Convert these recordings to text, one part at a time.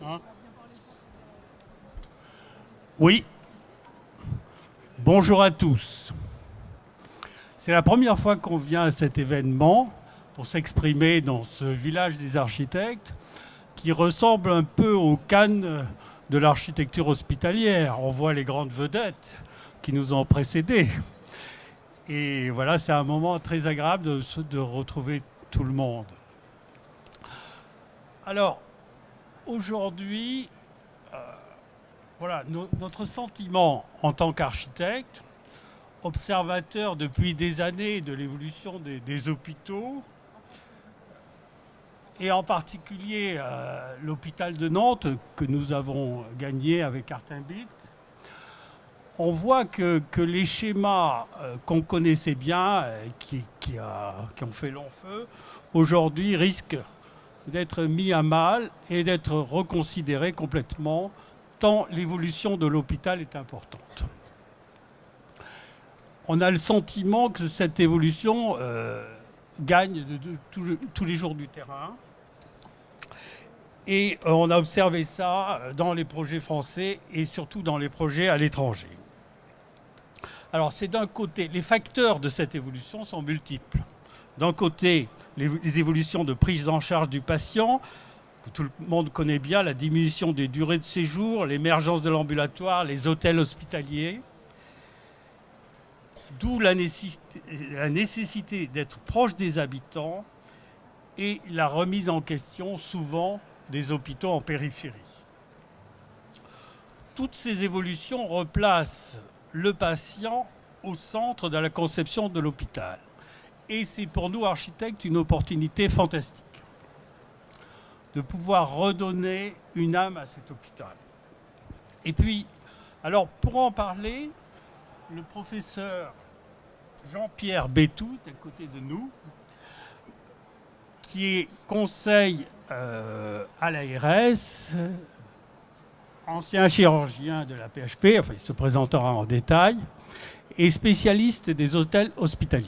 Hein? Oui, bonjour à tous. C'est la première fois qu'on vient à cet événement pour s'exprimer dans ce village des architectes qui ressemble un peu au Cannes de l'architecture hospitalière. On voit les grandes vedettes qui nous ont précédés. Et voilà, c'est un moment très agréable de retrouver tout le monde. Alors, aujourd'hui, voilà, notre sentiment en tant qu'architecte, observateur depuis des années de l'évolution des hôpitaux, et en particulier l'hôpital de Nantes que nous avons gagné avec Artimbit, on voit que les schémas qu'on connaissait bien, qui ont fait long feu, aujourd'hui risquent d'être mis à mal et d'être reconsidérés complètement, tant l'évolution de l'hôpital est importante. On a le sentiment que cette évolution gagne tous les jours du terrain. Et on a observé ça dans les projets français et surtout dans les projets à l'étranger. Alors c'est d'un côté, les facteurs de cette évolution sont multiples. D'un côté, les évolutions de prise en charge du patient, que tout le monde connaît bien, la diminution des durées de séjour, l'émergence de l'ambulatoire, les hôtels hospitaliers, d'où la nécessité d'être proche des habitants et la remise en question souvent des hôpitaux en périphérie. Toutes ces évolutions replacent le patient au centre de la conception de l'hôpital. Et c'est pour nous, architectes, une opportunité fantastique de pouvoir redonner une âme à cet hôpital. Et puis, alors pour en parler, le professeur Jean-Pierre Bétou, à côté de nous, qui est conseil à l'ARS, ancien chirurgien de la PHP, enfin il se présentera en détail, et spécialiste des hôtels hospitaliers.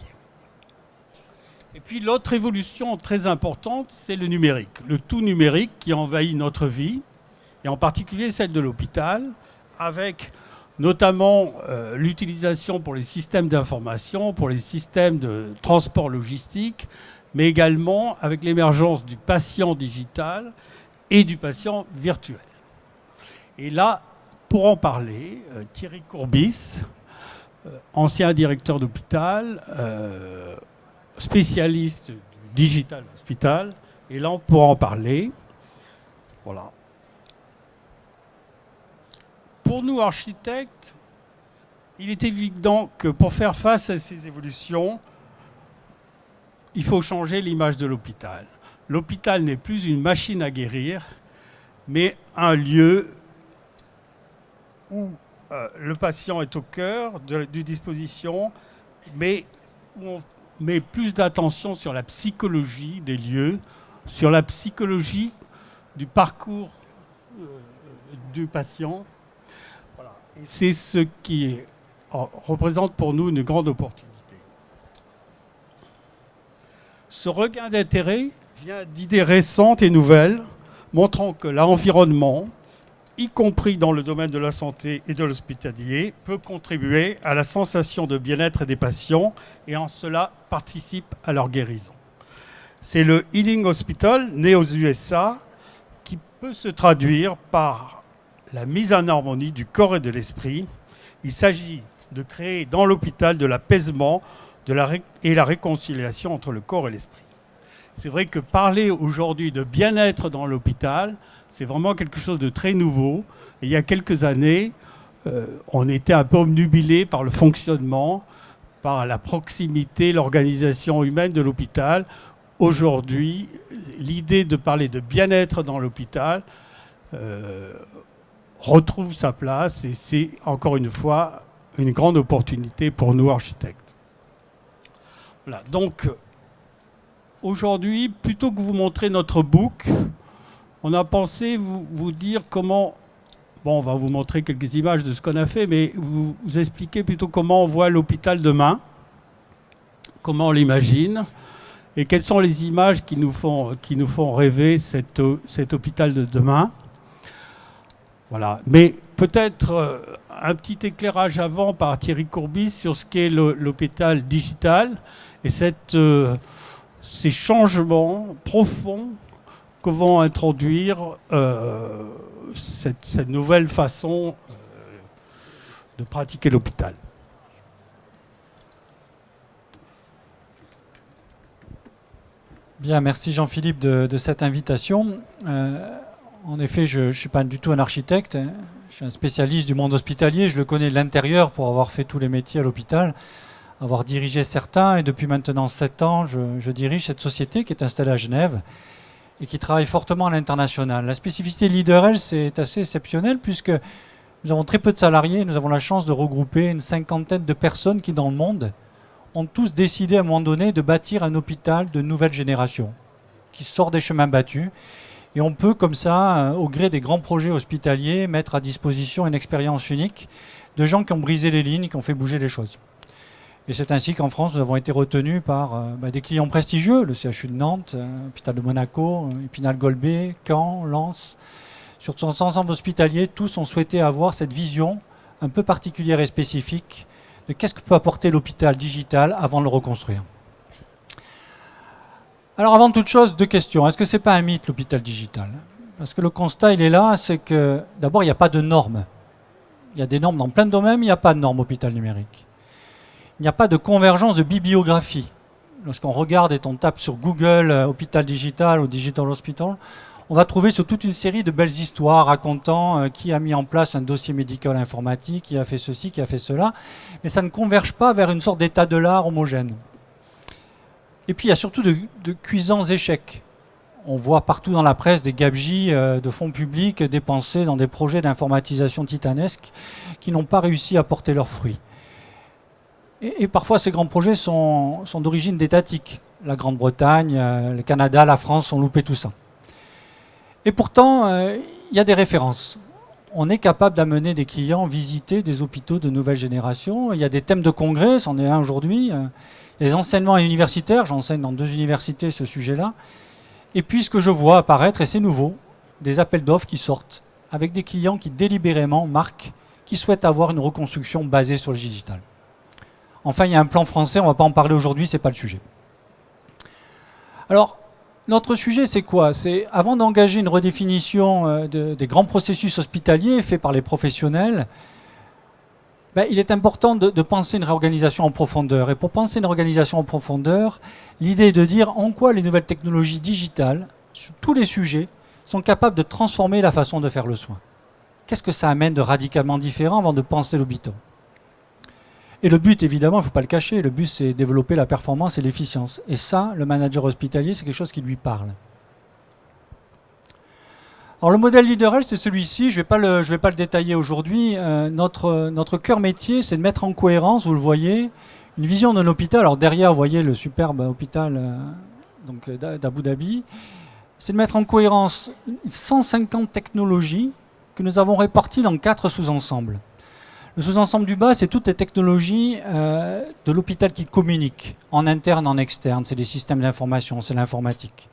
Et puis l'autre évolution très importante, c'est le numérique. Le tout numérique qui envahit notre vie, et en particulier celle de l'hôpital, avec notamment l'utilisation pour les systèmes d'information, pour les systèmes de transport logistique, mais également avec l'émergence du patient digital et du patient virtuel. Et là, pour en parler, Thierry Courbis, ancien directeur d'hôpital, spécialiste du digital hospital, et là, pour en parler, voilà. Pour nous, architectes, il est évident que pour faire face à ces évolutions, il faut changer l'image de l'hôpital. L'hôpital n'est plus une machine à guérir, mais un lieu où le patient est au cœur du disposition, mais où on met plus d'attention sur la psychologie des lieux, sur la psychologie du parcours du patient. Voilà. Et c'est ce qui représente pour nous une grande opportunité. Ce regain d'intérêt vient d'idées récentes et nouvelles, montrant que l'environnement, y compris dans le domaine de la santé et de l'hospitalier, peut contribuer à la sensation de bien-être des patients et en cela participe à leur guérison. C'est le Healing Hospital, né aux USA, qui peut se traduire par la mise en harmonie du corps et de l'esprit. Il s'agit de créer dans l'hôpital de l'apaisement et la réconciliation entre le corps et l'esprit. C'est vrai que parler aujourd'hui de bien-être dans l'hôpital, c'est vraiment quelque chose de très nouveau. Et il y a quelques années, on était un peu obnubilé par le fonctionnement, par la proximité, l'organisation humaine de l'hôpital. Aujourd'hui, l'idée de parler de bien-être dans l'hôpital retrouve sa place et c'est encore une fois une grande opportunité pour nous architectes. Voilà, donc aujourd'hui, plutôt que vous montrer notre book, on a pensé vous dire comment... Bon, on va vous montrer quelques images de ce qu'on a fait, mais vous expliquer plutôt comment on voit l'hôpital demain, comment on l'imagine, et quelles sont les images qui nous font rêver cet hôpital de demain. Voilà. Mais peut-être un petit éclairage avant par Thierry Courbis sur ce qu'est l'hôpital digital et ces changements profonds que vont introduire cette nouvelle façon de pratiquer l'hôpital. Bien, merci Jean-Philippe de cette invitation. En effet, je ne suis pas du tout un architecte, hein. Je suis un spécialiste du monde hospitalier, je le connais de l'intérieur pour avoir fait tous les métiers à l'hôpital, avoir dirigé certains, et depuis maintenant 7 ans, je dirige cette société qui est installée à Genève et qui travaille fortement à l'international. La spécificité de LeaderL, c'est assez exceptionnel puisque nous avons très peu de salariés, nous avons la chance de regrouper une 50aine de personnes qui, dans le monde, ont tous décidé à un moment donné de bâtir un hôpital de nouvelle génération qui sort des chemins battus. Et on peut, comme ça, au gré des grands projets hospitaliers, mettre à disposition une expérience unique de gens qui ont brisé les lignes, qui ont fait bouger les choses. Et c'est ainsi qu'en France, nous avons été retenus par des clients prestigieux, le CHU de Nantes, l'hôpital de Monaco, Épinal Golbet, Caen, Lens. Sur cet ensemble hospitalier, tous ont souhaité avoir cette vision un peu particulière et spécifique de qu'est-ce que peut apporter l'hôpital digital avant de le reconstruire. Alors avant toute chose, 2 questions. Est-ce que ce n'est pas un mythe, l'hôpital digital? Parce que le constat, il est là, c'est que d'abord, il n'y a pas de normes. Il y a des normes dans plein de domaines, mais il n'y a pas de normes hôpital numérique. Il n'y a pas de convergence de bibliographie. Lorsqu'on regarde et on tape sur Google hôpital digital ou digital hospital, on va trouver sur toute une série de belles histoires racontant qui a mis en place un dossier médical informatique, qui a fait ceci, qui a fait cela, mais ça ne converge pas vers une sorte d'état de l'art homogène. Et puis il y a surtout de cuisants échecs. On voit partout dans la presse des gabegies de fonds publics dépensés dans des projets d'informatisation titanesques qui n'ont pas réussi à porter leurs fruits. Et parfois ces grands projets sont d'origine étatique. La Grande-Bretagne, le Canada, la France ont loupé tout ça. Et pourtant, il y a des références. On est capable d'amener des clients visiter des hôpitaux de nouvelle génération. Il y a des thèmes de congrès, c'en est un aujourd'hui. Il y a des enseignements universitaires, j'enseigne dans 2 universités ce sujet-là. Et puis ce que je vois apparaître, et c'est nouveau, des appels d'offres qui sortent avec des clients qui délibérément marquent, qui souhaitent avoir une reconstruction basée sur le digital. Enfin, il y a un plan français, on ne va pas en parler aujourd'hui, ce n'est pas le sujet. Alors, notre sujet, c'est quoi? C'est avant d'engager une redéfinition des grands processus hospitaliers faits par les professionnels, il est important de penser une réorganisation en profondeur. Et pour penser une réorganisation en profondeur, l'idée est de dire en quoi les nouvelles technologies digitales, sur tous les sujets, sont capables de transformer la façon de faire le soin. Qu'est-ce que ça amène de radicalement différent avant de penser l'hôpital? Et le but, évidemment, il ne faut pas le cacher, le but c'est développer la performance et l'efficience. Et ça, le manager hospitalier, c'est quelque chose qui lui parle. Alors le modèle LeaderL, c'est celui-ci, je ne vais pas le détailler aujourd'hui. Notre cœur métier, c'est de mettre en cohérence, vous le voyez, une vision d'un hôpital. Alors derrière, vous voyez le superbe hôpital d'Abu Dhabi. C'est de mettre en cohérence 150 technologies que nous avons réparties dans 4 sous-ensembles. Le sous-ensemble du bas, c'est toutes les technologies de l'hôpital qui communiquent, en interne, en externe. C'est les systèmes d'information, c'est l'informatique.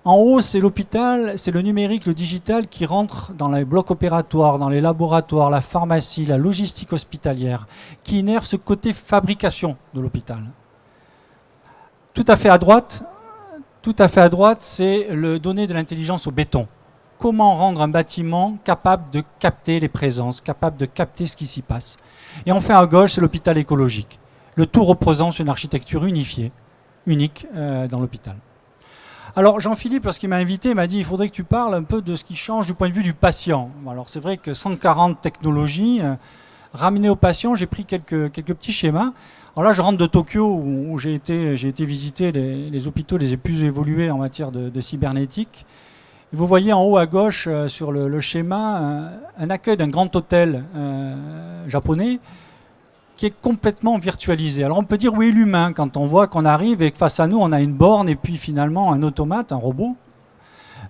En haut, c'est l'hôpital, c'est le numérique, le digital qui rentre dans les blocs opératoires, dans les laboratoires, la pharmacie, la logistique hospitalière, qui innerve ce côté fabrication de l'hôpital. Tout à fait à droite, c'est le donner de l'intelligence au béton. Comment rendre un bâtiment capable de capter les présences, capable de capter ce qui s'y passe. Et enfin à gauche, c'est l'hôpital écologique. Le tout représente une architecture unifiée, unique dans l'hôpital. Alors Jean-Philippe, lorsqu'il m'a invité, m'a dit il faudrait que tu parles un peu de ce qui change du point de vue du patient. Alors c'est vrai que 140 technologies, ramenées au patient, j'ai pris quelques petits schémas. Alors là, je rentre de Tokyo où j'ai été visiter les hôpitaux les plus évolués en matière de cybernétique. Vous voyez en haut à gauche sur le schéma un accueil d'un grand hôtel japonais qui est complètement virtualisé. Alors on peut dire où est l'humain quand on voit qu'on arrive et que face à nous on a une borne et puis finalement un automate, un robot,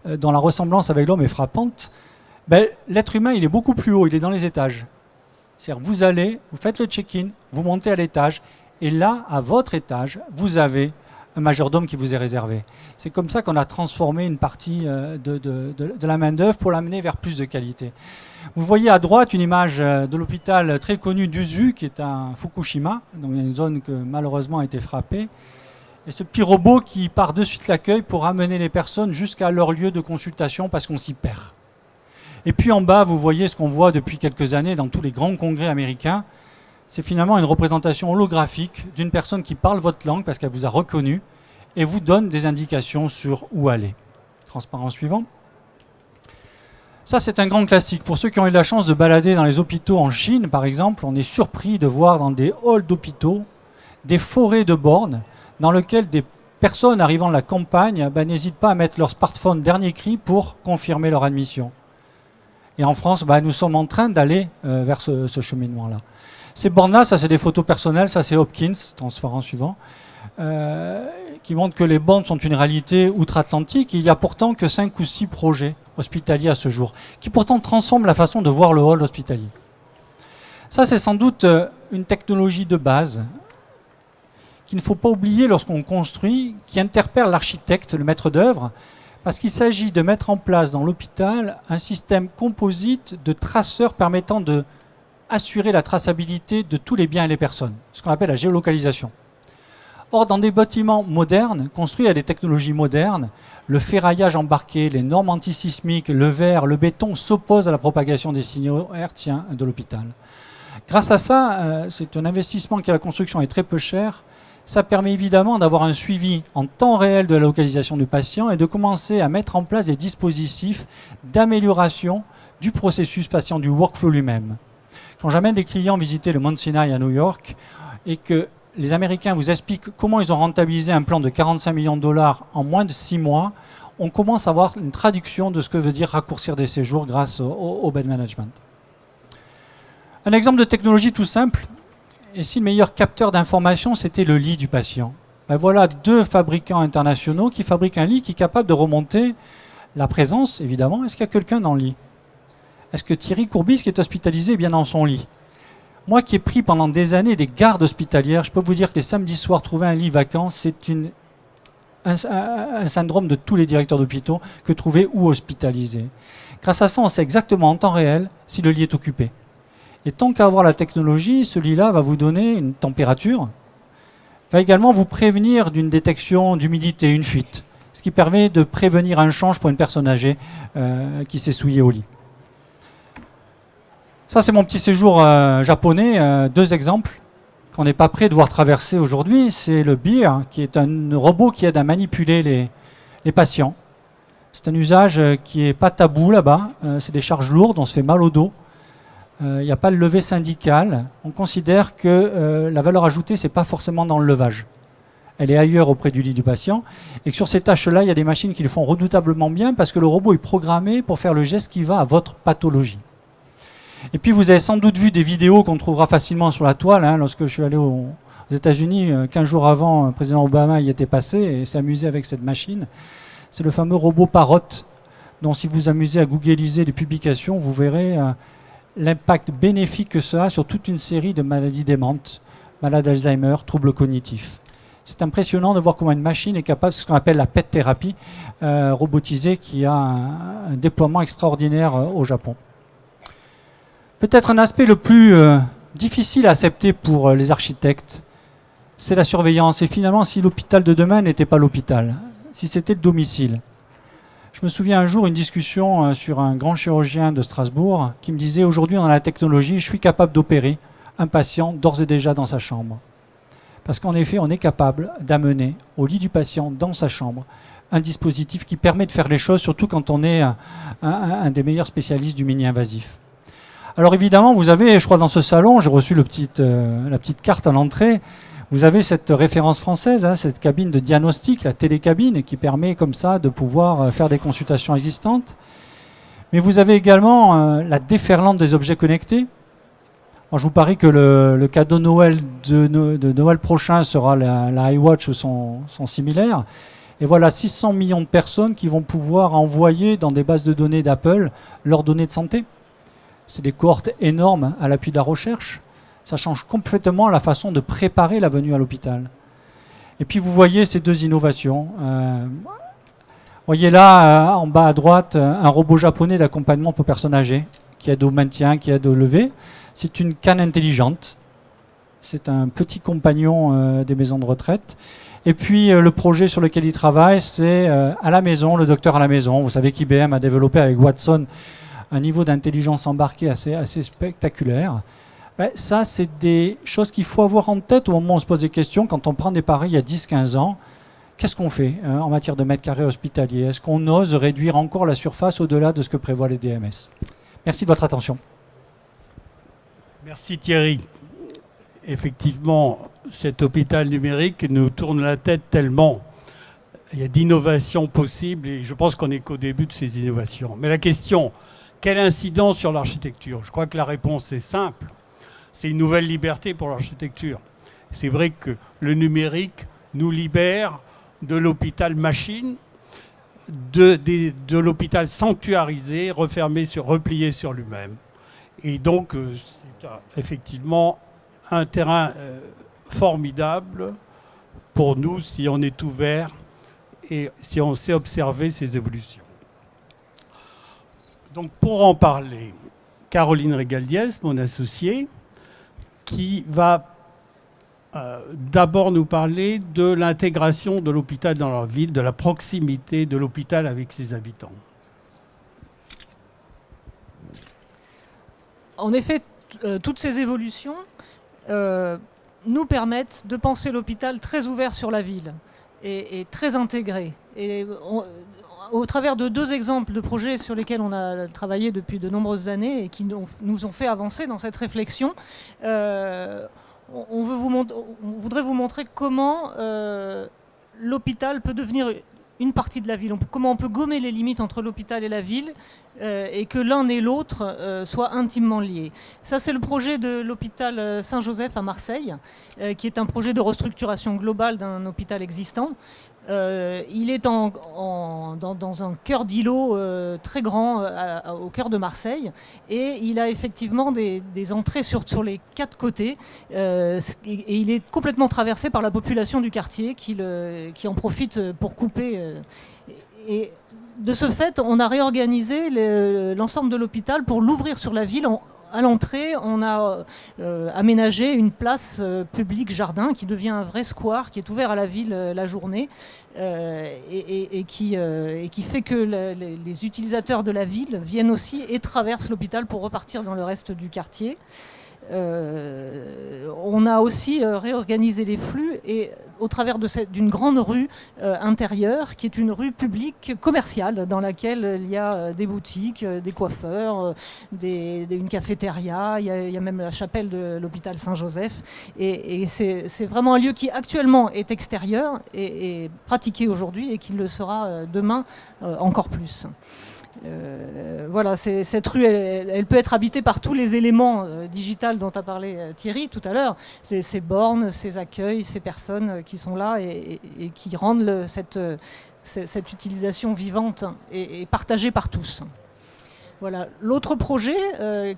dont la ressemblance avec l'homme est frappante. L'être humain il est beaucoup plus haut, il est dans les étages. C'est-à-dire vous allez, vous faites le check-in, vous montez à l'étage et là à votre étage vous avez un majordome qui vous est réservé. C'est comme ça qu'on a transformé une partie de la main-d'œuvre pour l'amener vers plus de qualité. Vous voyez à droite une image de l'hôpital très connu d'Uzu, qui est à Fukushima, donc une zone qui malheureusement a été frappée. Et ce petit robot qui part de suite l'accueil pour amener les personnes jusqu'à leur lieu de consultation parce qu'on s'y perd. Et puis en bas, vous voyez ce qu'on voit depuis quelques années dans tous les grands congrès américains. C'est finalement une représentation holographique d'une personne qui parle votre langue parce qu'elle vous a reconnu et vous donne des indications sur où aller. Transparent suivant. Ça, c'est un grand classique. Pour ceux qui ont eu la chance de balader dans les hôpitaux en Chine, par exemple, on est surpris de voir dans des halls d'hôpitaux des forêts de bornes dans lesquelles des personnes arrivant de la campagne n'hésitent pas à mettre leur smartphone dernier cri pour confirmer leur admission. Et en France, nous sommes en train d'aller vers ce cheminement-là. Ces bornes-là, ça c'est des photos personnelles, ça c'est Hopkins, transparent suivant, qui montrent que les bornes sont une réalité outre-Atlantique. Il n'y a pourtant que 5 ou 6 projets hospitaliers à ce jour, qui pourtant transforment la façon de voir le hall hospitalier. Ça c'est sans doute une technologie de base qu'il ne faut pas oublier lorsqu'on construit, qui interpelle l'architecte, le maître d'œuvre, parce qu'il s'agit de mettre en place dans l'hôpital un système composite de traceurs permettant de assurer la traçabilité de tous les biens et les personnes, ce qu'on appelle la géolocalisation. Or, dans des bâtiments modernes, construits à des technologies modernes, le ferraillage embarqué, les normes antisismiques, le verre, le béton s'opposent à la propagation des signaux hertziens de l'hôpital. Grâce à ça, c'est un investissement qui à la construction est très peu cher. Ça permet évidemment d'avoir un suivi en temps réel de la localisation du patient et de commencer à mettre en place des dispositifs d'amélioration du processus patient, du workflow lui-même. Quand j'amène des clients visiter le Mount Sinai à New York et que les Américains vous expliquent comment ils ont rentabilisé un plan de 45 millions de dollars en moins de 6 mois, on commence à avoir une traduction de ce que veut dire raccourcir des séjours grâce au bed management. Un exemple de technologie tout simple. Et si le meilleur capteur d'information, c'était le lit du patient? Voilà 2 fabricants internationaux qui fabriquent un lit qui est capable de remonter la présence, évidemment. Est-ce qu'il y a quelqu'un dans le lit? Est-ce que Thierry Courbis, qui est hospitalisé, est bien dans son lit? Moi qui ai pris pendant des années des gardes hospitalières, je peux vous dire que les samedis soirs, trouver un lit vacant, c'est un syndrome de tous les directeurs d'hôpitaux que trouver où hospitaliser. Grâce à ça, on sait exactement en temps réel si le lit est occupé. Et tant qu'à avoir la technologie, ce lit-là va vous donner une température, va également vous prévenir d'une détection d'humidité, une fuite, ce qui permet de prévenir un change pour une personne âgée qui s'est souillée au lit. Ça, c'est mon petit séjour japonais. 2 exemples qu'on n'est pas prêt de voir traverser aujourd'hui. C'est le BEER, qui est un robot qui aide à manipuler les patients. C'est un usage qui n'est pas tabou là-bas. C'est des charges lourdes, on se fait mal au dos. Il n'y a pas de levée syndicale. On considère que la valeur ajoutée, ce n'est pas forcément dans le levage. Elle est ailleurs auprès du lit du patient. Et que sur ces tâches-là, il y a des machines qui le font redoutablement bien parce que le robot est programmé pour faire le geste qui va à votre pathologie. Et puis vous avez sans doute vu des vidéos qu'on trouvera facilement sur la toile. Lorsque je suis allé aux États-Unis, 15 jours avant, le président Obama y était passé et s'est amusé avec cette machine. C'est le fameux robot Parrot, dont si vous amusez à googliser les publications, vous verrez l'impact bénéfique que ça a sur toute une série de maladies démentes, malades d'Alzheimer, troubles cognitifs. C'est impressionnant de voir comment une machine est capable, c'est ce qu'on appelle la PET thérapie robotisée, qui a un déploiement extraordinaire au Japon. Peut-être un aspect le plus difficile à accepter pour les architectes, c'est la surveillance. Et finalement, si l'hôpital de demain n'était pas l'hôpital, si c'était le domicile. Je me souviens un jour une discussion sur un grand chirurgien de Strasbourg qui me disait « Aujourd'hui, on a la technologie, je suis capable d'opérer un patient d'ores et déjà dans sa chambre. » Parce qu'en effet, on est capable d'amener au lit du patient, dans sa chambre, un dispositif qui permet de faire les choses, surtout quand on est un des meilleurs spécialistes du mini-invasif. Alors évidemment, vous avez, je crois dans ce salon, j'ai reçu la petite carte à l'entrée, vous avez cette référence française, cette cabine de diagnostic, la télécabine, qui permet comme ça de pouvoir faire des consultations existantes. Mais vous avez également la déferlante des objets connectés. Alors, je vous parie que le cadeau Noël de Noël prochain sera la iWatch ou son similaire. Et voilà 600 millions de personnes qui vont pouvoir envoyer dans des bases de données d'Apple leurs données de santé. C'est des cohortes énormes à l'appui de la recherche. Ça change complètement la façon de préparer la venue à l'hôpital. Et puis vous voyez ces deux innovations. Vous voyez là, en bas à droite, un robot japonais d'accompagnement pour personnes âgées, qui aide au maintien, qui aide au lever. C'est une canne intelligente. C'est un petit compagnon des maisons de retraite. Et puis le projet sur lequel il travaille, c'est à la maison, le docteur à la maison. Vous savez qu'IBM a développé avec Watson un niveau d'intelligence embarquée assez spectaculaire. Ben, ça, c'est des choses qu'il faut avoir en tête au moment où on se pose des questions. Quand on prend des paris il y a 10-15 ans, qu'est-ce qu'on fait en matière de mètres carrés hospitaliers? Est-ce qu'on ose réduire encore la surface au-delà de ce que prévoient les DMS? Merci de votre attention. Merci Thierry. Effectivement, cet hôpital numérique nous tourne la tête tellement. Il y a d'innovations possibles et je pense qu'on n'est qu'au début de ces innovations. Mais la question, quelle incidence sur l'architecture? Je crois que la réponse est simple. C'est une nouvelle liberté pour l'architecture. C'est vrai que le numérique nous libère de l'hôpital machine, de l'hôpital sanctuarisé, replié sur lui-même. Et donc, c'est effectivement un terrain formidable pour nous si on est ouvert et si on sait observer ces évolutions. Donc, pour en parler, Caroline Régaldiès, mon associée, qui va d'abord nous parler de l'intégration de l'hôpital dans leur ville, de la proximité de l'hôpital avec ses habitants. En effet, toutes ces évolutions nous permettent de penser l'hôpital très ouvert sur la ville et très intégré. Et au travers de deux exemples de projets sur lesquels on a travaillé depuis de nombreuses années et qui nous ont fait avancer dans cette réflexion, on voudrait vous montrer comment l'hôpital peut devenir une partie de la ville, comment on peut gommer les limites entre l'hôpital et la ville et que l'un et l'autre soient intimement liés. Ça, c'est le projet de l'hôpital Saint-Joseph à Marseille, qui est un projet de restructuration globale d'un hôpital existant. Il est dans un cœur d'îlot très grand au cœur de Marseille et il a effectivement des entrées sur les quatre côtés et il est complètement traversé par la population du quartier qui en profite pour couper. Et de ce fait, on a réorganisé l'ensemble de l'hôpital pour l'ouvrir sur la ville. À l'entrée, on a aménagé une place publique jardin qui devient un vrai square, qui est ouvert à la ville la journée et qui fait que les utilisateurs de la ville viennent aussi et traversent l'hôpital pour repartir dans le reste du quartier. On a aussi réorganisé les flux et au travers d'une grande rue intérieure qui est une rue publique commerciale dans laquelle il y a des boutiques, des coiffeurs, une cafétéria, il y a même la chapelle de l'hôpital Saint-Joseph et c'est vraiment un lieu qui actuellement est extérieur et pratiqué aujourd'hui et qui le sera demain encore plus. Voilà, cette rue, elle peut être habitée par tous les éléments digitaux dont a parlé Thierry tout à l'heure. Ces bornes, ces accueils, ces personnes qui sont là et qui rendent cette utilisation vivante et partagée par tous. Voilà. L'autre projet,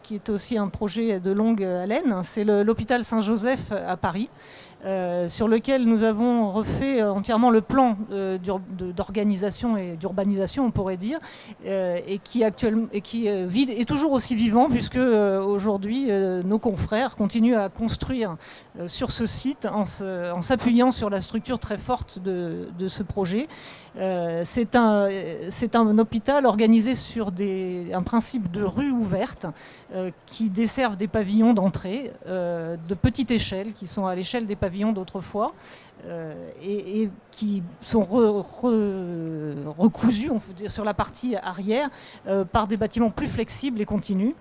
qui est aussi un projet de longue haleine, c'est l'hôpital Saint-Joseph à Paris, sur lequel nous avons refait entièrement le plan d'organisation et d'urbanisation, on pourrait dire, et qui est toujours aussi vivant, puisque aujourd'hui, nos confrères continuent à construire sur ce site en s'appuyant sur la structure très forte de ce projet. C'est un hôpital organisé sur un principe de rue ouverte qui desservent des pavillons d'entrée de petite échelle, qui sont à l'échelle des pavillons d'autrefois et qui sont recousus on peut dire, sur la partie arrière par des bâtiments plus flexibles et continus.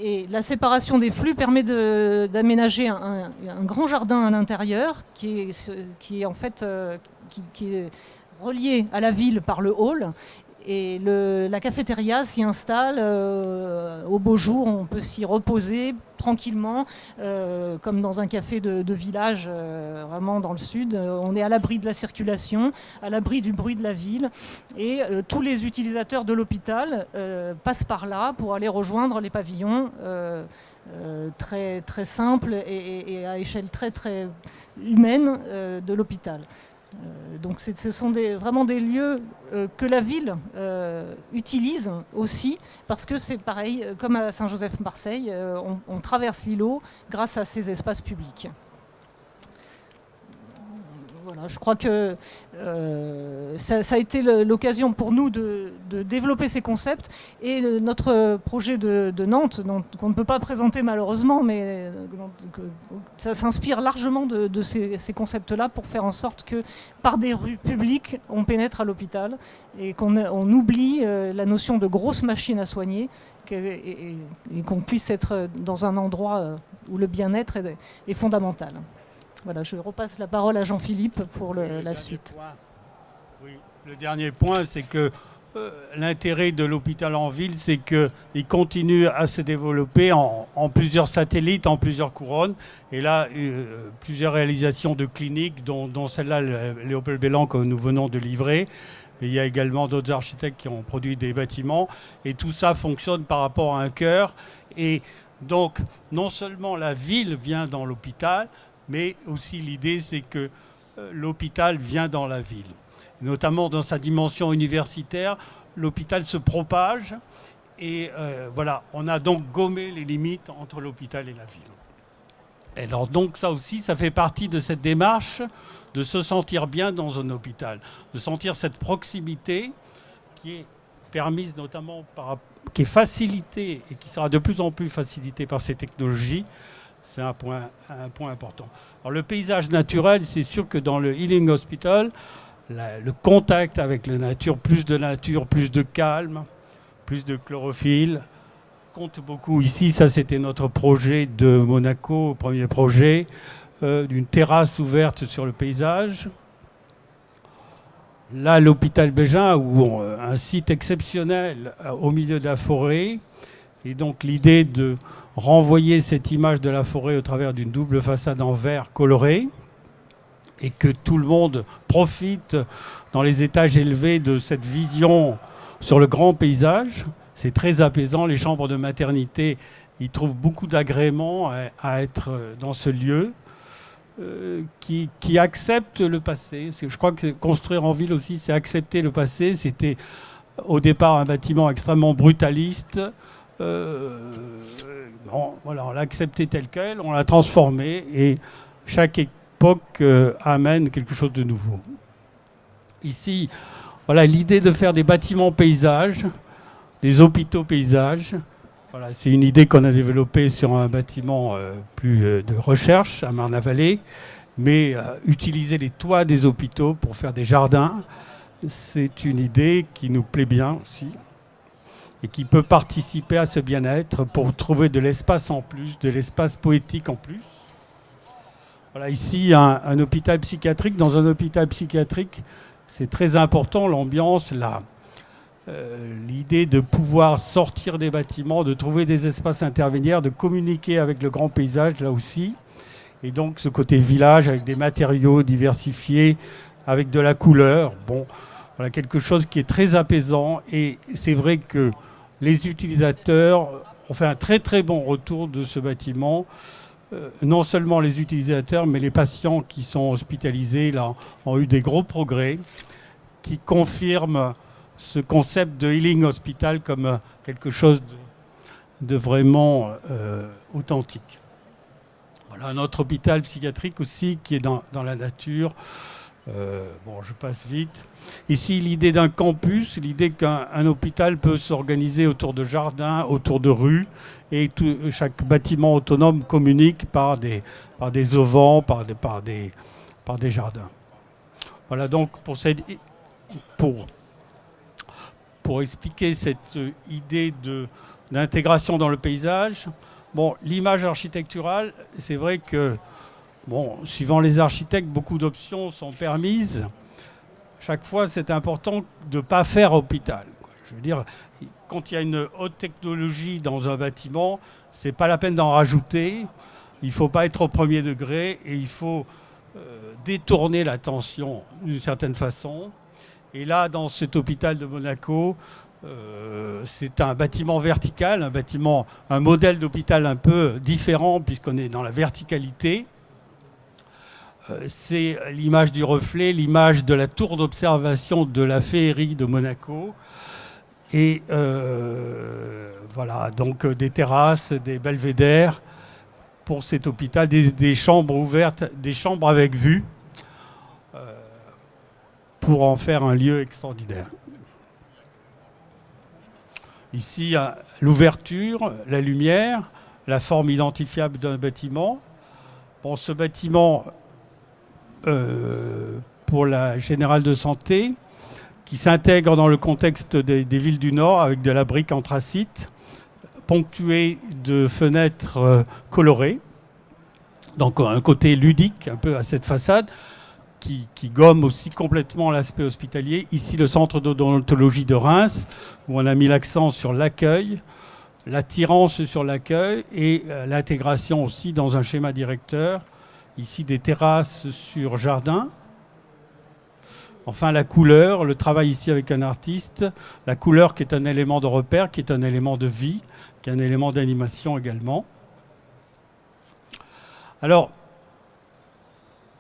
Et la séparation des flux permet d'aménager un grand jardin à l'intérieur qui est en fait qui est relié à la ville par le hall Et la cafétéria s'y installe. Au beau jour, on peut s'y reposer tranquillement, comme dans un café de village, vraiment dans le sud. On est à l'abri de la circulation, à l'abri du bruit de la ville. Et tous les utilisateurs de l'hôpital passent par là pour aller rejoindre les pavillons très, très simples et à échelle très, très humaine de l'hôpital. Donc ce sont vraiment des lieux que la ville utilise aussi, parce que c'est pareil, comme à Saint-Joseph-Marseille, on traverse l'îlot grâce à ces espaces publics. Voilà, je crois que ça a été l'occasion pour nous de développer ces concepts, et notre projet de Nantes, qu'on ne peut pas présenter malheureusement, mais ça s'inspire largement de ces concepts-là pour faire en sorte que par des rues publiques, on pénètre à l'hôpital et qu'on oublie la notion de grosse machine à soigner et qu'on puisse être dans un endroit où le bien-être est fondamental. Voilà, je repasse la parole à Jean-Philippe pour la suite. Oui, le dernier point, c'est que l'intérêt de l'hôpital en ville, c'est qu'il continue à se développer en plusieurs satellites, en plusieurs couronnes. Et là, plusieurs réalisations de cliniques, dont celle-là, Léopold Bellan, que nous venons de livrer. Et il y a également d'autres architectes qui ont produit des bâtiments. Et tout ça fonctionne par rapport à un cœur. Et donc, non seulement la ville vient dans l'hôpital, mais aussi l'idée, c'est que l'hôpital vient dans la ville. Notamment dans sa dimension universitaire, l'hôpital se propage et voilà, on a donc gommé les limites entre l'hôpital et la ville. Et alors donc ça aussi, ça fait partie de cette démarche de se sentir bien dans un hôpital, de sentir cette proximité qui est permise notamment qui est facilitée et qui sera de plus en plus facilitée par ces technologies. C'est un point important. Alors, le paysage naturel, c'est sûr que dans le Healing Hospital, le contact avec la nature, plus de calme, plus de chlorophylle, compte beaucoup. Ici, ça c'était notre projet de Monaco, premier projet, d'une terrasse ouverte sur le paysage. Là, l'hôpital Bégin, où un site exceptionnel au milieu de la forêt. Et donc l'idée de renvoyer cette image de la forêt au travers d'une double façade en verre coloré et que tout le monde profite dans les étages élevés de cette vision sur le grand paysage. C'est très apaisant. Les chambres de maternité, ils trouvent beaucoup d'agrément à être dans ce lieu qui accepte le passé. Je crois que construire en ville aussi, c'est accepter le passé. C'était au départ un bâtiment extrêmement brutaliste. Voilà, on l'a accepté tel quel, on l'a transformé et chaque époque amène quelque chose de nouveau. Ici, voilà l'idée de faire des bâtiments paysages, des hôpitaux paysages. Voilà, c'est une idée qu'on a développée sur un bâtiment plus de recherche à Marne-la-Vallée, mais utiliser les toits des hôpitaux pour faire des jardins, c'est une idée qui nous plaît bien aussi, et qui peut participer à ce bien-être pour trouver de l'espace en plus, de l'espace poétique en plus. Voilà, ici, un hôpital psychiatrique. Dans un hôpital psychiatrique, c'est très important, l'ambiance, l'idée de pouvoir sortir des bâtiments, de trouver des espaces intermédiaires, de communiquer avec le grand paysage, là aussi. Et donc, ce côté village, avec des matériaux diversifiés, avec de la couleur. Bon, voilà, quelque chose qui est très apaisant. Et c'est vrai que les utilisateurs ont fait un très très bon retour de ce bâtiment. Non seulement les utilisateurs, mais les patients qui sont hospitalisés là, ont eu des gros progrès qui confirment ce concept de Healing Hospital comme quelque chose de vraiment authentique. Voilà un autre hôpital psychiatrique aussi qui est dans la nature. Bon, je passe vite. Ici, l'idée d'un campus, l'idée qu'un hôpital peut s'organiser autour de jardins, autour de rues, et chaque bâtiment autonome communique par des auvents, par des jardins. Voilà donc pour expliquer cette idée d'intégration dans le paysage. Bon, l'image architecturale, c'est vrai que bon, suivant les architectes, beaucoup d'options sont permises. Chaque fois, c'est important de ne pas faire hôpital. Je veux dire, quand il y a une haute technologie dans un bâtiment, c'est pas la peine d'en rajouter. Il ne faut pas être au premier degré et il faut détourner l'attention d'une certaine façon. Et là, dans cet hôpital de Monaco, c'est un bâtiment vertical, un modèle d'hôpital un peu différent puisqu'on est dans la verticalité. C'est l'image du reflet, l'image de la tour d'observation de la féerie de Monaco. Et voilà, donc des terrasses, des belvédères pour cet hôpital, des chambres ouvertes, des chambres avec vue pour en faire un lieu extraordinaire. Ici, l'ouverture, la lumière, la forme identifiable d'un bâtiment. Bon, ce bâtiment, pour la Générale de Santé, qui s'intègre dans le contexte des villes du Nord avec de la brique anthracite, ponctuée de fenêtres colorées. Donc un côté ludique un peu à cette façade, qui gomme aussi complètement l'aspect hospitalier. Ici, le centre d'odontologie de Reims, où on a mis l'accent sur l'accueil, l'attirance sur l'accueil et l'intégration aussi dans un schéma directeur. Ici, des terrasses sur jardin. Enfin, la couleur, le travail ici avec un artiste. La couleur qui est un élément de repère, qui est un élément de vie, qui est un élément d'animation également. Alors,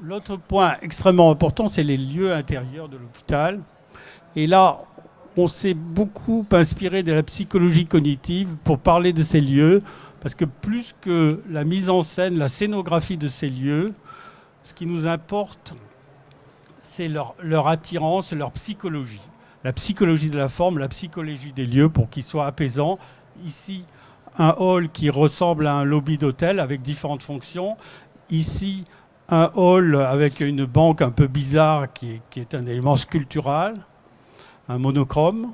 l'autre point extrêmement important, c'est les lieux intérieurs de l'hôpital. Et là, on s'est beaucoup inspiré de la psychologie cognitive pour parler de ces lieux, parce que plus que la mise en scène, la scénographie de ces lieux, ce qui nous importe, c'est leur attirance, leur psychologie. La psychologie de la forme, la psychologie des lieux pour qu'ils soient apaisants. Ici, un hall qui ressemble à un lobby d'hôtel avec différentes fonctions. Ici, un hall avec une banque un peu bizarre qui est un élément sculptural, un monochrome.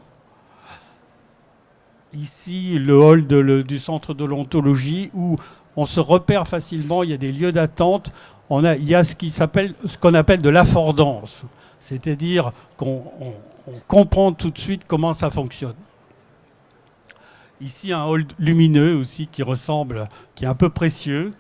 Ici, le hall du centre d'odontologie où on se repère facilement, il y a des lieux d'attente. Il y a ce qu'on appelle de l'affordance, c'est-à-dire qu'on comprend tout de suite comment ça fonctionne. Ici, un hall lumineux aussi qui est un peu précieux.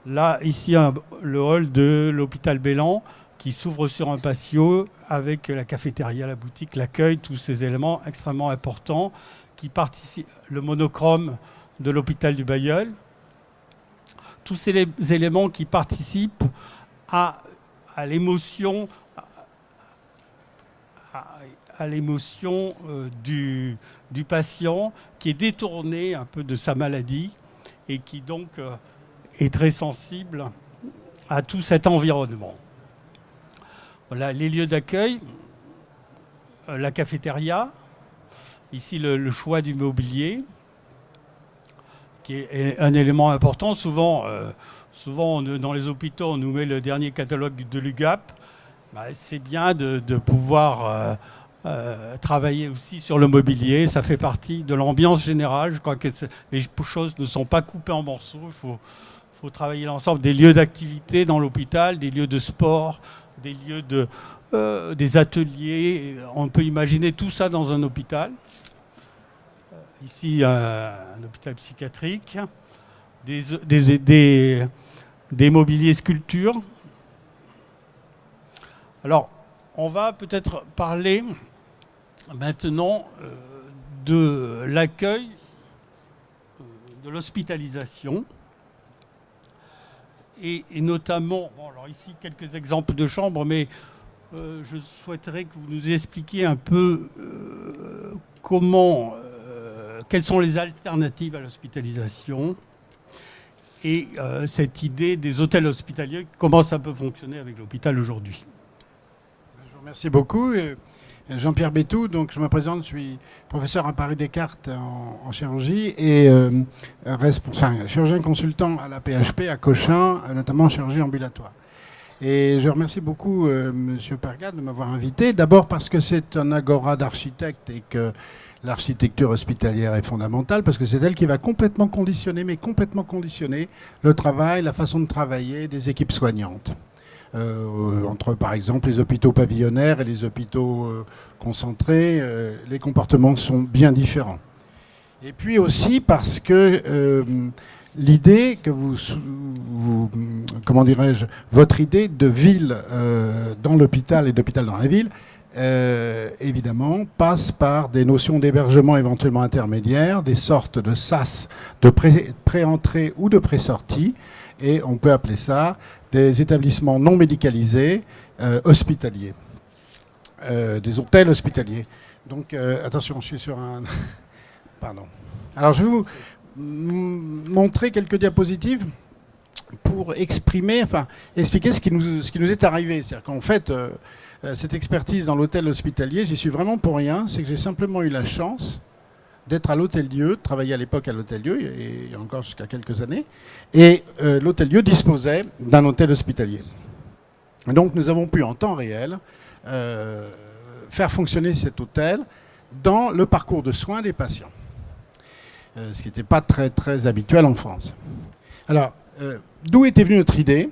Là, ici, le hall de l'hôpital Bellan qui s'ouvre sur un patio avec la cafétéria, la boutique, l'accueil, tous ces éléments extrêmement importants qui participent, le monochrome de l'hôpital du Bailleul. Tous ces éléments qui participent à l'émotion du patient qui est détourné un peu de sa maladie et qui donc est très sensible à tout cet environnement. Voilà les lieux d'accueil, la cafétéria, ici le choix du mobilier, qui est un élément important. Souvent, dans les hôpitaux, on nous met le dernier catalogue de l'UGAP. C'est bien de pouvoir travailler aussi sur le mobilier. Ça fait partie de l'ambiance générale. Je crois que les choses ne sont pas coupées en morceaux. Il faut travailler l'ensemble des lieux d'activité dans l'hôpital, des lieux de sport, des lieux des ateliers. On peut imaginer tout ça dans un hôpital. Ici, un hôpital psychiatrique, des mobiliers sculptures. Alors, on va peut-être parler maintenant de l'accueil, de l'hospitalisation. Et notamment, alors ici, quelques exemples de chambres, mais je souhaiterais que vous nous expliquiez un peu quelles sont les alternatives à l'hospitalisation et cette idée des hôtels hospitaliers, comment ça peut fonctionner avec l'hôpital aujourd'hui. Je vous remercie beaucoup. Jean-Pierre Bétou, donc je me présente, je suis professeur à Paris Descartes en chirurgie et chirurgien consultant à la PHP à Cochin, notamment en chirurgie ambulatoire. Et je remercie beaucoup M. Pergade de m'avoir invité, d'abord parce que c'est un agora d'architectes et que l'architecture hospitalière est fondamentale, parce que c'est elle qui va complètement conditionner le travail, la façon de travailler des équipes soignantes. Entre, par exemple, les hôpitaux pavillonnaires et les hôpitaux concentrés, les comportements sont bien différents. Et puis aussi parce que l'idée que comment dirais-je, votre idée de ville dans l'hôpital et d'hôpital dans la ville, évidemment, passe par des notions d'hébergement éventuellement intermédiaires, des sortes de SAS de pré-entrée ou de pré-sortie, et on peut appeler ça des établissements non médicalisés hospitaliers, des hôtels hospitaliers. Donc, attention, je suis sur un... Pardon. Alors, je vais vous montrer quelques diapositives pour exprimer, enfin, expliquer ce qui nous est arrivé. C'est-à-dire qu'en fait, cette expertise dans l'hôtel hospitalier, j'y suis vraiment pour rien. C'est que j'ai simplement eu la chance d'être à l'Hôtel-Dieu, de travailler à l'époque à l'Hôtel-Dieu, et encore jusqu'à quelques années. Et l'Hôtel-Dieu disposait d'un hôtel hospitalier. Et donc, nous avons pu, en temps réel, faire fonctionner cet hôtel dans le parcours de soins des patients. Ce qui n'était pas très, très habituel en France. Alors, d'où était venue notre idée ?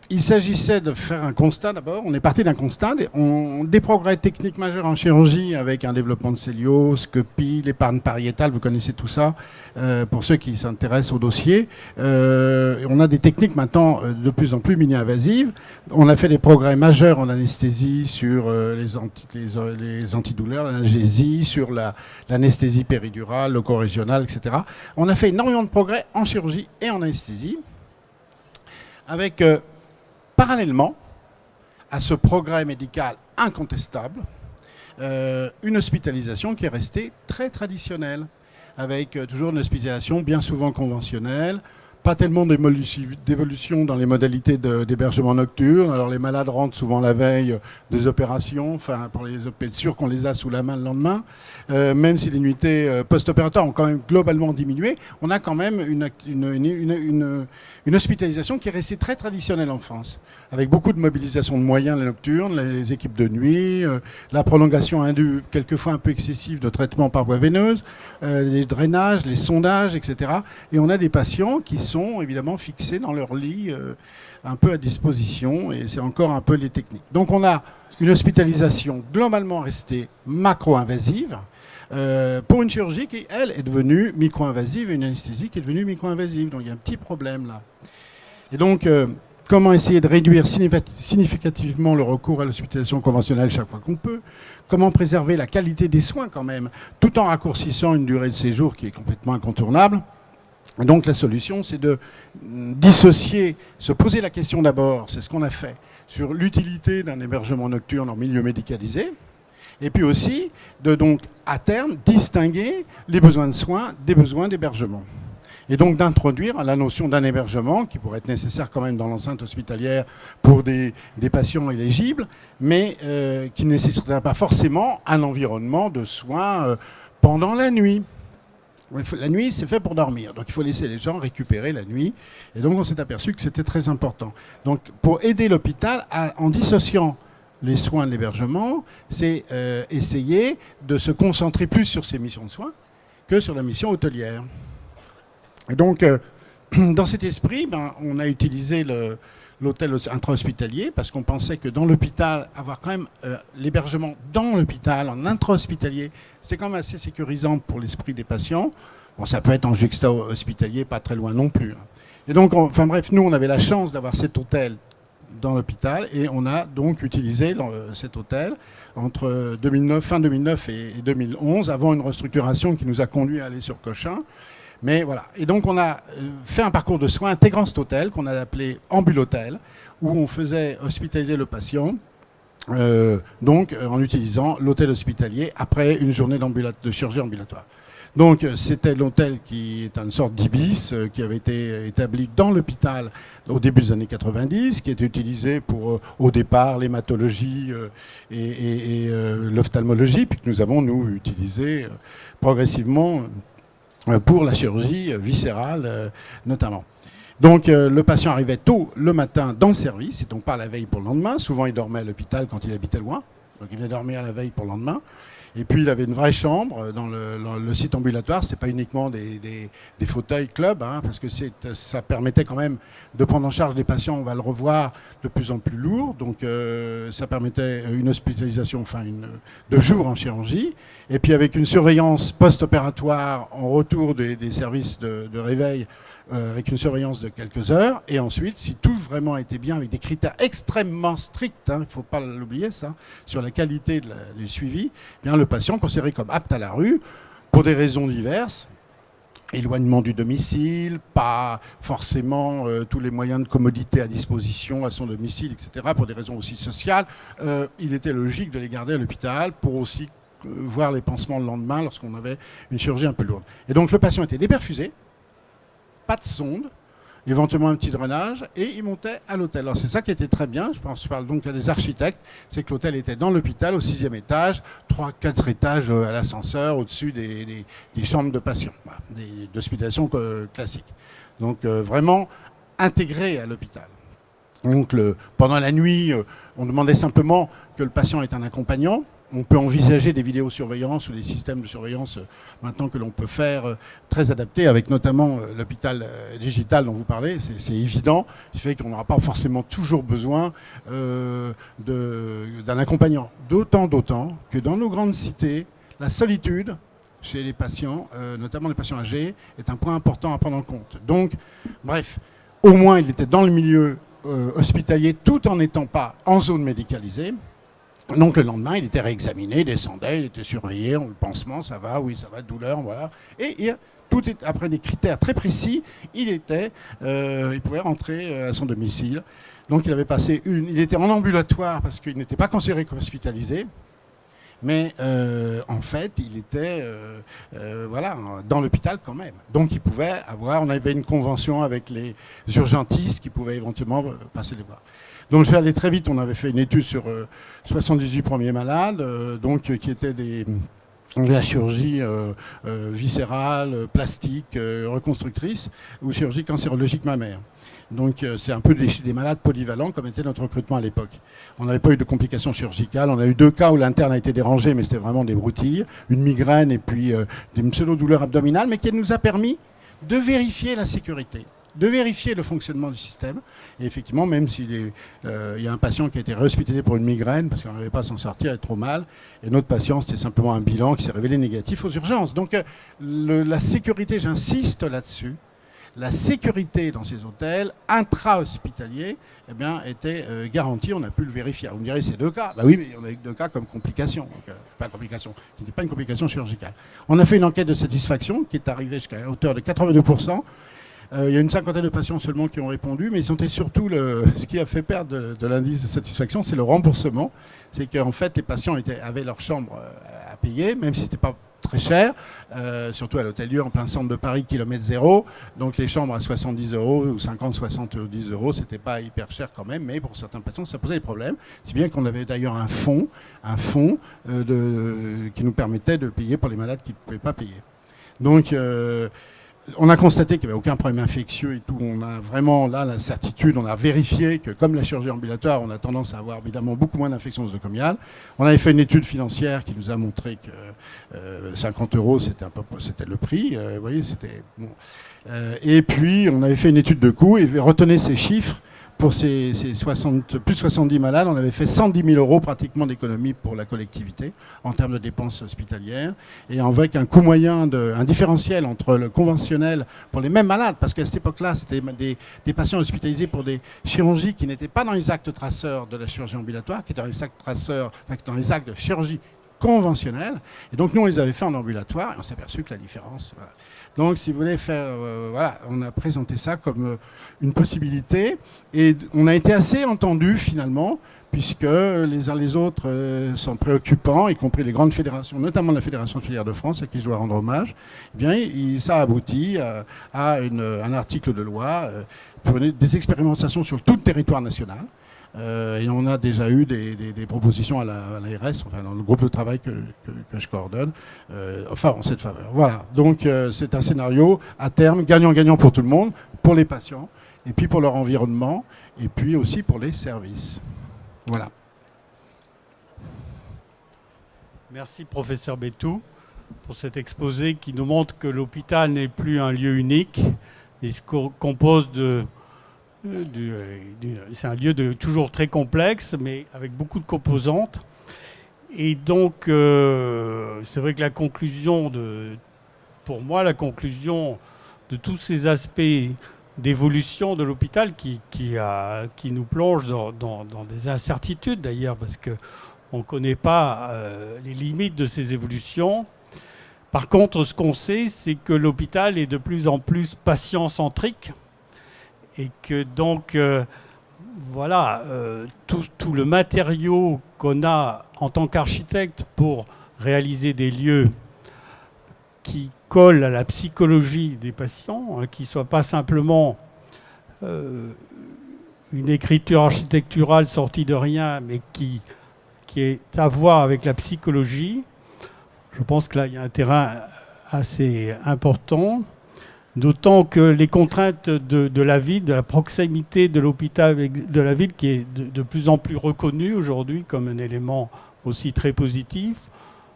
Il s'agissait de faire un constat d'abord. On est parti d'un constat. Des progrès techniques majeurs en chirurgie avec un développement de célioscopie, l'épargne pariétale, vous connaissez tout ça, pour ceux qui s'intéressent au dossier. On a des techniques maintenant de plus en plus mini-invasives. On a fait des progrès majeurs en anesthésie sur les antidouleurs, l'analgésie, sur l'anesthésie péridurale, loco-régionale, etc. On a fait énormément de progrès en chirurgie et en anesthésie, avec parallèlement à ce progrès médical incontestable, une hospitalisation qui est restée très traditionnelle, avec toujours une hospitalisation bien souvent conventionnelle, pas tellement d'évolution dans les modalités d'hébergement nocturne. Alors les malades rentrent souvent la veille des opérations, enfin pour être sûr qu'on les a sous la main le lendemain. Même si les nuitées post-opératoires ont quand même globalement diminué, on a quand même une hospitalisation qui est restée très traditionnelle en France, avec beaucoup de mobilisation de moyens la nocturne, les équipes de nuit, la prolongation indue quelquefois un peu excessive de traitement par voie veineuse, les drainages, les sondages, etc. Et on a des patients qui sont évidemment fixés dans leur lit, un peu à disposition, et c'est encore un peu les techniques. Donc on a une hospitalisation globalement restée macro-invasive, pour une chirurgie qui, elle, est devenue micro-invasive, et une anesthésie qui est devenue micro-invasive. Donc il y a un petit problème là. Et donc, comment essayer de réduire significativement le recours à l'hospitalisation conventionnelle chaque fois qu'on peut ? Comment préserver la qualité des soins quand même, tout en raccourcissant une durée de séjour qui est complètement incontournable ? Et donc la solution, c'est de dissocier, se poser la question d'abord, c'est ce qu'on a fait, sur l'utilité d'un hébergement nocturne en milieu médicalisé, et puis aussi de donc à terme distinguer les besoins de soins des besoins d'hébergement. Et donc d'introduire la notion d'un hébergement qui pourrait être nécessaire quand même dans l'enceinte hospitalière pour des patients éligibles, mais qui ne nécessiterait pas forcément un environnement de soins pendant la nuit. La nuit, c'est fait pour dormir, donc il faut laisser les gens récupérer la nuit. Et donc on s'est aperçu que c'était très important. Donc pour aider l'hôpital, en dissociant les soins de l'hébergement, c'est essayer de se concentrer plus sur ses missions de soins que sur la mission hôtelière. Et donc, dans cet esprit, on a utilisé l'hôtel intra-hospitalier parce qu'on pensait que dans l'hôpital, avoir quand même l'hébergement dans l'hôpital, en intra-hospitalier, c'est quand même assez sécurisant pour l'esprit des patients. Bon, ça peut être en juxta-hospitalier, pas très loin non plus. Et donc, enfin bref, nous, on avait la chance d'avoir cet hôtel dans l'hôpital et on a donc utilisé cet hôtel entre fin 2009 et 2011, avant une restructuration qui nous a conduit à aller sur Cochin. Mais voilà. Et donc, on a fait un parcours de soins intégrant cet hôtel qu'on a appelé Ambulotel, où on faisait hospitaliser le patient, donc en utilisant l'hôtel hospitalier après une journée de chirurgie ambulatoire. Donc, c'était l'hôtel qui est une sorte d'IBIS qui avait été établi dans l'hôpital au début des années 90, qui était utilisé pour, au départ, l'hématologie et l'ophtalmologie, puis que nous avons, nous, utilisé progressivement pour la chirurgie viscérale notamment. Donc le patient arrivait tôt le matin dans le service, et donc pas la veille pour le lendemain. Souvent il dormait à l'hôpital quand il habitait loin, donc il venait dormir à la veille pour le lendemain. Et puis il avait une vraie chambre dans le site ambulatoire. Ce n'était pas uniquement des fauteuils club, hein, parce que ça permettait quand même de prendre en charge des patients, on va le revoir, de plus en plus lourds. Donc ça permettait une hospitalisation, enfin 2 jours en chirurgie. Et puis avec une surveillance post-opératoire en retour des services de réveil, avec une surveillance de quelques heures. Et ensuite, si tout vraiment était bien, avec des critères extrêmement stricts, hein, il ne faut pas l'oublier ça, sur la qualité du suivi, eh bien, le patient considéré comme apte à la rue, pour des raisons diverses, éloignement du domicile, pas forcément tous les moyens de commodité à disposition à son domicile, etc., pour des raisons aussi sociales, il était logique de les garder à l'hôpital pour aussi voir les pansements le lendemain lorsqu'on avait une chirurgie un peu lourde. Et donc le patient était déperfusé, pas de sonde, éventuellement un petit drainage, et il montait à l'hôtel. Alors c'est ça qui était très bien, je parle donc à des architectes, c'est que l'hôtel était dans l'hôpital, au 6e étage, 3-4 étages à l'ascenseur, au-dessus des chambres de patients, voilà, d'hospitalisation classiques. Donc vraiment intégré à l'hôpital. Donc pendant la nuit, on demandait simplement que le patient ait un accompagnant. On peut envisager des vidéosurveillances ou des systèmes de surveillance maintenant que l'on peut faire très adaptés, avec notamment l'hôpital digital dont vous parlez, c'est évident, ce qui fait qu'on n'aura pas forcément toujours besoin d'un accompagnant. D'autant que dans nos grandes cités, la solitude chez les patients, notamment les patients âgés, est un point important à prendre en compte. Donc, bref, au moins il était dans le milieu hospitalier tout en n'étant pas en zone médicalisée. Donc le lendemain, il était réexaminé, il descendait, il était surveillé, le pansement, ça va, oui, ça va, douleur, voilà. Et tout est, après des critères très précis, il pouvait rentrer à son domicile. Donc il était en ambulatoire parce qu'il n'était pas considéré comme hospitalisé. Mais en fait, il était dans l'hôpital quand même. Donc on avait une convention avec les urgentistes qui pouvaient éventuellement passer les voir. Donc je vais aller très vite, on avait fait une étude sur 78 premiers malades, qui étaient de la chirurgie viscérale, plastique, reconstructrice ou chirurgie cancérologique mammaire. Donc c'est un peu des malades polyvalents comme était notre recrutement à l'époque. On n'avait pas eu de complications chirurgicales. On a eu 2 cas où l'interne a été dérangé, mais c'était vraiment des broutilles, une migraine et puis des pseudo-douleurs abdominales, mais qui nous a permis de vérifier la sécurité, de vérifier le fonctionnement du système. Et effectivement, même s'il y a un patient qui a été réhospitalisé pour une migraine, parce qu'on n'arrivait pas à s'en sortir, il avait trop mal, et notre patient, c'était simplement un bilan qui s'est révélé négatif aux urgences. Donc la sécurité, j'insiste là-dessus, la sécurité dans ces hôtels intra-hospitaliers était garantie, on a pu le vérifier. Vous me direz, c'est 2 cas. Bah oui, mais on a eu 2 cas comme complication. Donc, pas complication, qui n'était pas une complication chirurgicale. On a fait une enquête de satisfaction qui est arrivée jusqu'à hauteur de 82%. Il y a une 50aine de patients seulement qui ont répondu, mais ils sont surtout ce qui a fait perdre de l'indice de satisfaction, c'est le remboursement. C'est qu'en fait, les patients avaient leur chambre à payer, même si ce n'était pas très cher, surtout à l'Hôtel-Dieu en plein centre de Paris, kilomètre zéro. Donc les chambres à 70 € ou 50-70 €, c'était pas hyper cher quand même, mais pour certains patients, ça posait des problèmes. Si bien qu'on avait d'ailleurs un fonds qui nous permettait de payer pour les malades qui ne pouvaient pas payer. Donc on a constaté qu'il n'y avait aucun problème infectieux et tout. On a vraiment là la certitude, on a vérifié que comme la chirurgie ambulatoire, on a tendance à avoir évidemment beaucoup moins d'infections nosocomiales. On avait fait une étude financière qui nous a montré que 50 € c'était le prix. Vous voyez, c'était bon. Et puis on avait fait une étude de coût et retenez ces chiffres. Pour ces plus de 70 malades, on avait fait 110 000 € pratiquement d'économie pour la collectivité en termes de dépenses hospitalières, et avec un coût moyen, un différentiel entre le conventionnel pour les mêmes malades, parce qu'à cette époque-là, c'était des patients hospitalisés pour des chirurgies qui n'étaient pas dans les actes traceurs de la chirurgie ambulatoire, qui étaient dans les actes traceurs, dans les actes de chirurgie conventionnelle. Et donc nous, on les avait fait en ambulatoire, et on s'est aperçu que la différence... Voilà. Donc, si vous voulez faire... on a présenté ça comme une possibilité. Et on a été assez entendus, finalement, puisque les uns les autres sont préoccupants, y compris les grandes fédérations, notamment la Fédération hospitalière de France, à qui je dois rendre hommage. Eh bien, ça aboutit à un article de loi pour des expérimentations sur tout le territoire national. Et on a déjà eu des propositions à l'ARS, enfin dans le groupe de travail que je coordonne, en cette faveur. Voilà, donc c'est un scénario à terme gagnant-gagnant pour tout le monde, pour les patients, et puis pour leur environnement, et puis aussi pour les services. Voilà. Merci professeur Bétou pour cet exposé qui nous montre que l'hôpital n'est plus un lieu unique, il se compose c'est un lieu toujours très complexe, mais avec beaucoup de composantes. Et donc, c'est vrai que pour moi, la conclusion de tous ces aspects d'évolution de l'hôpital qui nous plonge dans des incertitudes d'ailleurs, parce qu'on ne connaît pas les limites de ces évolutions. Par contre, ce qu'on sait, c'est que l'hôpital est de plus en plus patient-centrique et que donc, voilà, tout le matériau qu'on a en tant qu'architecte pour réaliser des lieux qui collent à la psychologie des patients, qui ne soient pas simplement une écriture architecturale sortie de rien, mais qui est à voir avec la psychologie. Je pense que là, il y a un terrain assez important, d'autant que les contraintes de la ville, de la proximité de l'hôpital de la ville, qui est de plus en plus reconnue aujourd'hui comme un élément aussi très positif,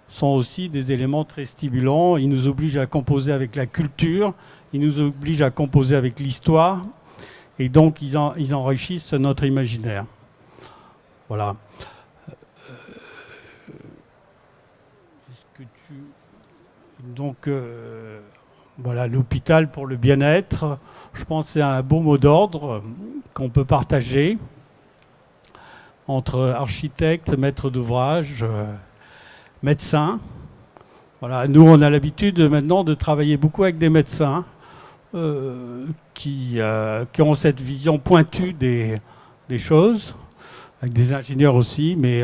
sont aussi des éléments très stimulants. Ils nous obligent à composer avec la culture, ils nous obligent à composer avec l'histoire, et donc ils enrichissent notre imaginaire. Voilà. Donc, voilà, l'hôpital pour le bien-être, je pense que c'est un beau mot d'ordre qu'on peut partager entre architectes, maîtres d'ouvrage, médecins. Voilà, nous, on a l'habitude maintenant de travailler beaucoup avec des médecins qui ont cette vision pointue des choses, avec des ingénieurs aussi, mais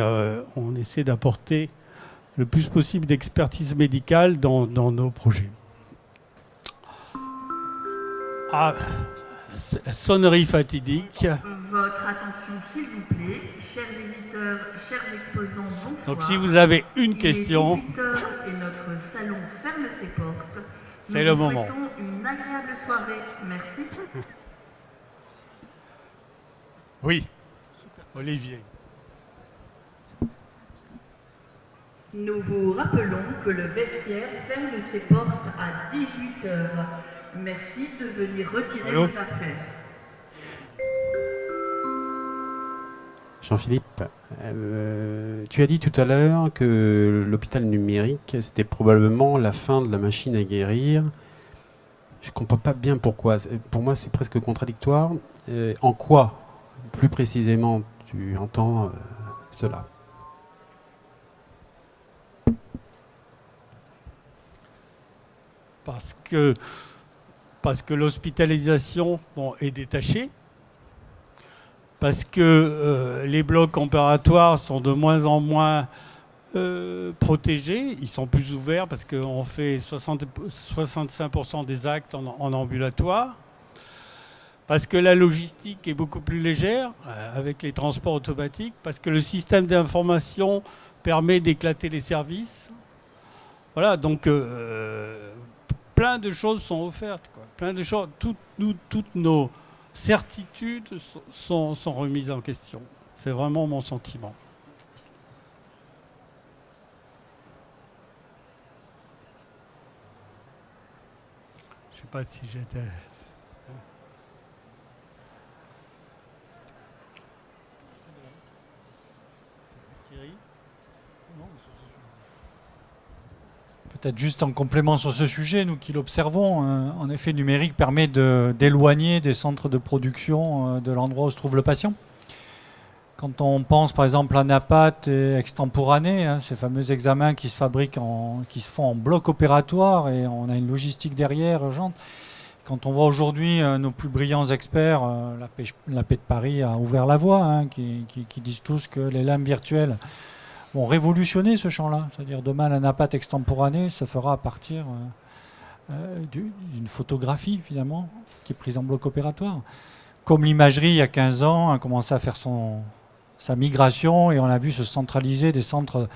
on essaie d'apporter le plus possible d'expertise médicale dans nos projets. Ah, la sonnerie fatidique. Votre attention, s'il vous plaît, chers visiteurs, chers exposants, bonsoir. Donc si vous avez une question, les visiteurs et notre salon ferme ses portes. C'est le moment. Nous vous souhaitons une agréable soirée. Merci. Oui, Olivier. Nous vous rappelons que le vestiaire ferme ses portes à 18h. Merci de venir retirer vos affaires. Jean-Philippe, tu as dit tout à l'heure que l'hôpital numérique, c'était probablement la fin de la machine à guérir. Je ne comprends pas bien pourquoi. Pour moi, c'est presque contradictoire. En quoi, plus précisément, tu entends cela ? Parce que l'hospitalisation est détachée, parce que les blocs opératoires sont de moins en moins protégés, ils sont plus ouverts parce qu'on fait 65% des actes en ambulatoire, parce que la logistique est beaucoup plus légère avec les transports automatiques, parce que le système d'information permet d'éclater les services. Voilà, donc plein de choses sont offertes, quoi. Plein de choses, toutes nos certitudes sont remises en question. C'est vraiment mon sentiment. Je ne sais pas si j'étais... Peut-être juste en complément sur ce sujet, nous qui l'observons, en effet, le numérique permet d'éloigner des centres de production de l'endroit où se trouve le patient. Quand on pense par exemple à NAPAT et extemporané, ces fameux examens qui se fabriquent, qui se font en bloc opératoire et on a une logistique derrière urgente. Quand on voit aujourd'hui nos plus brillants experts, la paix de Paris a ouvert la voie, qui disent tous que les lames virtuelles vont révolutionner ce champ-là. C'est-à-dire demain, la NAPAT extemporanée se fera à partir d'une photographie, finalement, qui est prise en bloc opératoire. Comme l'imagerie, il y a 15 ans, a commencé à faire sa migration et on a vu se centraliser des centres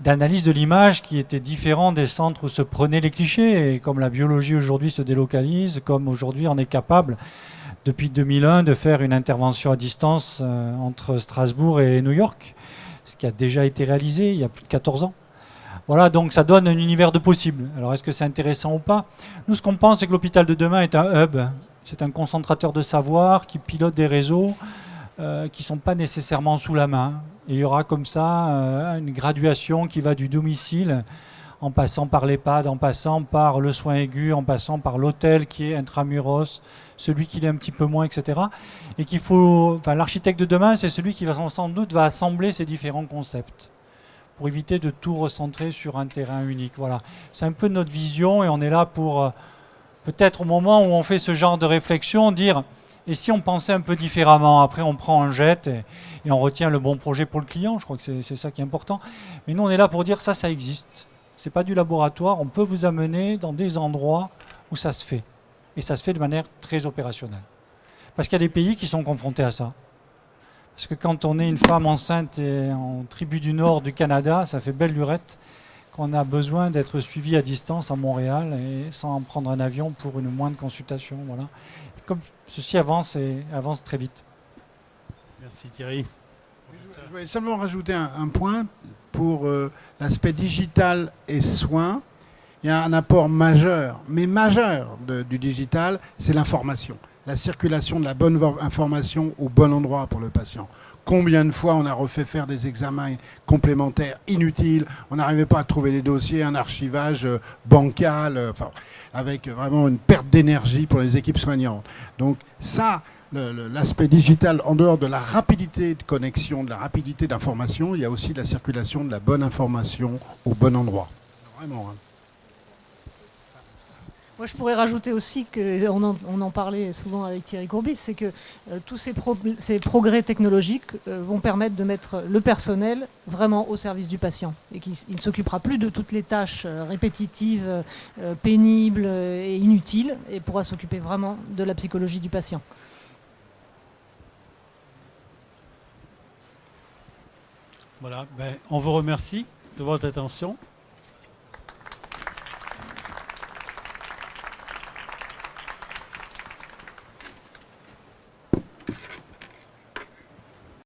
d'analyse de l'image qui étaient différents des centres où se prenaient les clichés. Et comme la biologie aujourd'hui se délocalise, comme aujourd'hui on est capable, depuis 2001, de faire une intervention à distance entre Strasbourg et New York, ce qui a déjà été réalisé il y a plus de 14 ans. Voilà, donc ça donne un univers de possibles. Alors est-ce que c'est intéressant ou pas? Nous, ce qu'on pense, c'est que l'hôpital de demain est un hub. C'est un concentrateur de savoir qui pilote des réseaux qui ne sont pas nécessairement sous la main. Et il y aura comme ça une graduation qui va du domicile, en passant par l'EHPAD, en passant par le soin aigu, en passant par l'hôtel qui est intramuros, celui qui l'est un petit peu moins, etc. Et qu'il faut, enfin, l'architecte de demain, c'est celui qui va sans doute va assembler ces différents concepts pour éviter de tout recentrer sur un terrain unique. Voilà, c'est un peu notre vision et on est là pour peut-être au moment où on fait ce genre de réflexion dire et si on pensait un peu différemment. Après on prend un jet et on retient le bon projet pour le client. Je crois que c'est ça qui est important. Mais nous on est là pour dire ça existe. C'est pas du laboratoire. On peut vous amener dans des endroits où ça se fait et ça se fait de manière très opérationnelle. Parce qu'il y a des pays qui sont confrontés à ça. Parce que quand on est une femme enceinte et en tribu du nord du Canada, ça fait belle lurette qu'on a besoin d'être suivi à distance à Montréal et sans prendre un avion pour une moindre consultation. Voilà. Et comme ceci avance et avance très vite. Merci Thierry. Je voulais seulement rajouter un point pour l'aspect digital et soins. Il y a un apport majeur, mais majeur du digital, c'est l'information. La circulation de la bonne information au bon endroit pour le patient. Combien de fois on a refait faire des examens complémentaires inutiles, on n'arrivait pas à trouver les dossiers, un archivage bancal, avec vraiment une perte d'énergie pour les équipes soignantes. Donc ça, l'aspect digital, en dehors de la rapidité de connexion, de la rapidité d'information, il y a aussi la circulation de la bonne information au bon endroit. Vraiment, hein. Moi, je pourrais rajouter aussi qu'on en parlait souvent avec Thierry Courbis, c'est que tous ces progrès technologiques vont permettre de mettre le personnel vraiment au service du patient et qu'il ne s'occupera plus de toutes les tâches répétitives, pénibles et inutiles et pourra s'occuper vraiment de la psychologie du patient. Voilà, on vous remercie de votre attention.